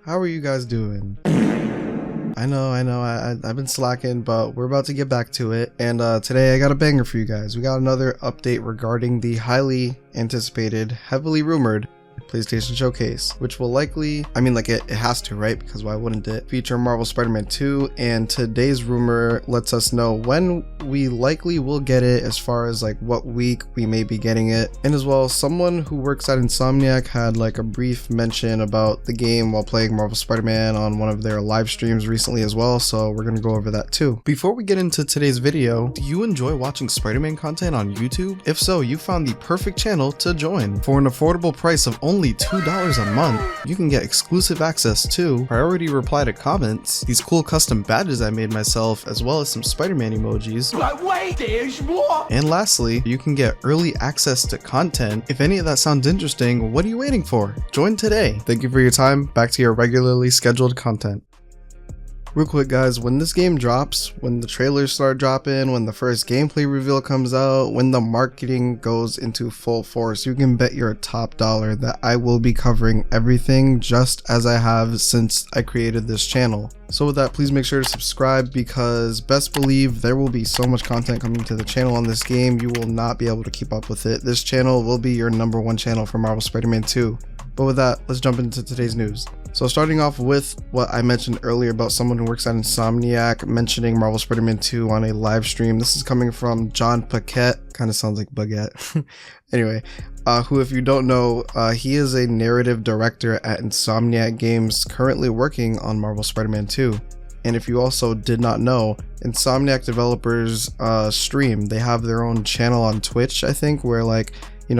How are you guys doing? I know, I've been slacking, but we're about to get back to it. And today I got a banger for you guys. We got another update regarding the highly anticipated, heavily rumored PlayStation Showcase, which will likely, it has to, right? Because why wouldn't it feature Marvel Spider-Man 2? And today's rumor lets us know when we likely will get it, as far as like what week we may be getting it. And as well, someone who works at Insomniac had like a brief mention about the game while playing Marvel Spider-Man on one of their live streams recently as well, so we're gonna go over that too. Before we get into today's video, do you enjoy watching Spider-Man content on YouTube? If so, you found the perfect channel to join. For an affordable price of only $2 a month, you can get exclusive access to priority reply to comments, these cool custom badges I made myself, as well as some Spider-Man emojis. But wait, there's more! And lastly, you can get early access to content. If any of that sounds interesting, what are you waiting for? Join today. Thank you for your time. Back to your regularly scheduled content. Real quick guys, when this game drops, when the trailers start dropping, when the first gameplay reveal comes out, when the marketing goes into full force, you can bet your top dollar that I will be covering everything just as I have since I created this channel. So with that, please make sure to subscribe, because best believe there will be so much content coming to the channel on this game, you will not be able to keep up with it. This channel will be your #1 channel for Marvel Spider-Man 2. But with that, let's jump into today's news. So starting off with what I mentioned earlier about someone who works at Insomniac mentioning Marvel Spider-Man 2 on a live stream. This is coming from John Paquette, kind of sounds like baguette. Anyway, who, if you don't know, he is a narrative director at Insomniac Games, currently working on Marvel Spider-Man 2. And if you also did not know, Insomniac developers stream. They have their own channel on Twitch, I think, where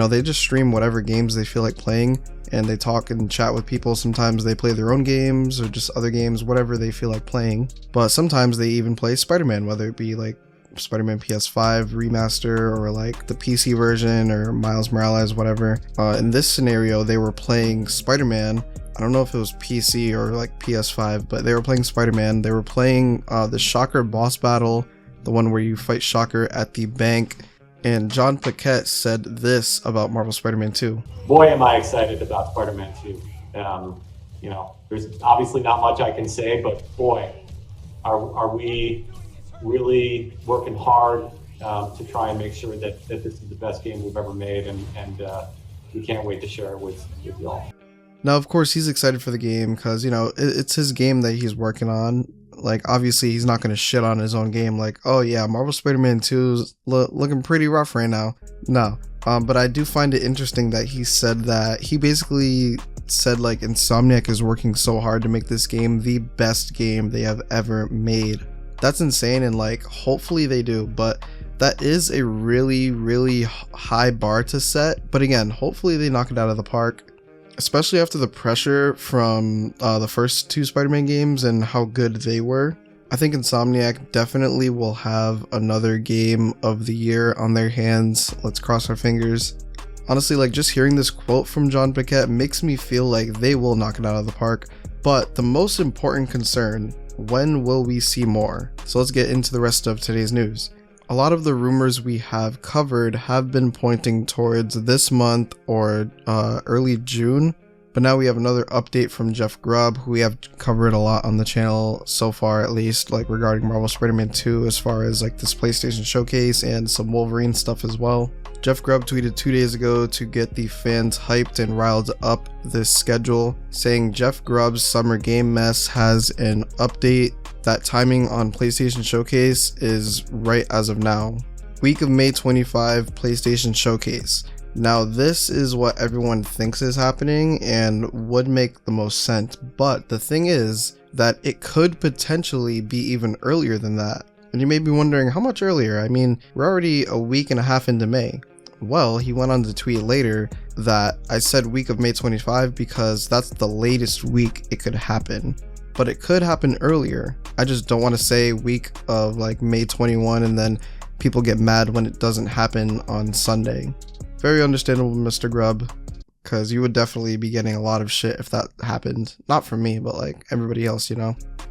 they just stream whatever games they feel like playing, and they talk and chat with people. Sometimes they play their own games or just other games, whatever they feel like playing. But sometimes they even play Spider-Man, whether it be like Spider-Man PS5 remaster or like the PC version or Miles Morales, whatever. In this scenario, they were playing Spider-Man. I don't know if it was PC or like PS5, but they were playing Spider-Man. They were playing the Shocker boss battle, the one where you fight Shocker at the bank. And John Paquette said this about Marvel Spider-Man 2. Boy, am I excited about Spider-Man 2. There's obviously not much I can say, but boy, are we really working hard to try and make sure that this is the best game we've ever made, and we can't wait to share it with y'all. Now, of course, he's excited for the game because, it's his game that he's working on. Like, obviously, he's not going to shit on his own game like, oh yeah, Marvel Spider-Man 2 is looking pretty rough right now. No. But I do find it interesting that he said that he basically said like Insomniac is working so hard to make this game the best game they have ever made. That's insane, and like, hopefully they do, but that is a really, really high bar to set. But again, hopefully they knock it out of the park. Especially after the pressure from the first 2 Spider-Man games and how good they were. I think Insomniac definitely will have another game of the year on their hands. Let's cross our fingers. Honestly, like, just hearing this quote from John Paquette makes me feel like they will knock it out of the park. But the most important concern, when will we see more? So let's get into the rest of today's news. A lot of the rumors we have covered have been pointing towards this month or early June, but now we have another update from Jeff Grubb, who we have covered a lot on the channel so far, at least, like regarding Marvel Spider-Man 2, as far as like this PlayStation Showcase and some Wolverine stuff as well. Jeff Grubb tweeted 2 days ago to get the fans hyped and riled up this schedule, saying Jeff Grubb's Summer Game Mess has an update. That timing on PlayStation Showcase is right as of now. Week of May 25 PlayStation Showcase. Now this is what everyone thinks is happening and would make the most sense, but the thing is that it could potentially be even earlier than that. And you may be wondering, how much earlier? I mean, we're already a week and a half into May. Well, he went on to tweet later that I said week of May 25 because that's the latest week it could happen. But it could happen earlier. I just don't want to say week of like May 21 and then people get mad when it doesn't happen on Sunday. Very understandable, Mr. Grubb, because you would definitely be getting a lot of shit if that happened. Not from me, but like everybody else,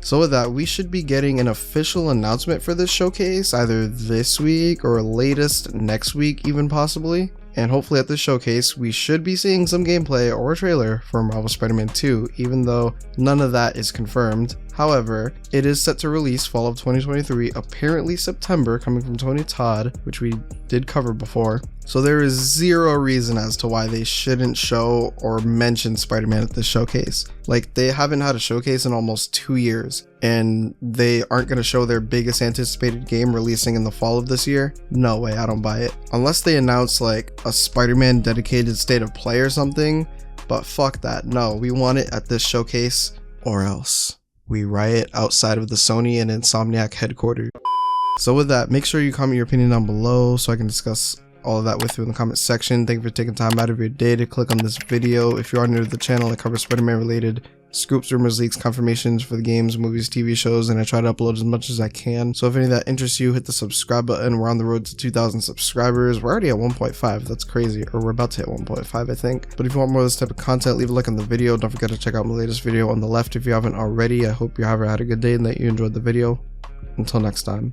So with that, we should be getting an official announcement for this showcase either this week or latest next week, even possibly. And hopefully at this showcase, we should be seeing some gameplay or a trailer for Marvel Spider-Man 2, even though none of that is confirmed. However, it is set to release fall of 2023, apparently September, coming from Tony Todd, which we did cover before. So there is zero reason as to why they shouldn't show or mention Spider-Man at this showcase. Like, they haven't had a showcase in almost 2 years, and they aren't going to show their biggest anticipated game releasing in the fall of this year? No way, I don't buy it. Unless they announce like a Spider-Man dedicated state of play or something, but fuck that. No, we want it at this showcase, or else we riot outside of the Sony and Insomniac headquarters. So with that, make sure you comment your opinion down below so I can discuss all of that with you in the comment section. Thank you for taking time out of your day to click on this video. If you are new to the channel, I cover Spider-Man related scoops, rumors, leaks, confirmations for the games, movies, TV shows, and I try to upload as much as I can. So if any of that interests you, hit the subscribe button. We're on the road to 2,000 subscribers. We're already at 1.5. That's crazy. Or we're about to hit 1.5, I think. But if you want more of this type of content, leave a like on the video. Don't forget to check out my latest video on the left if you haven't already. I hope you have had a good day and that you enjoyed the video. Until next time.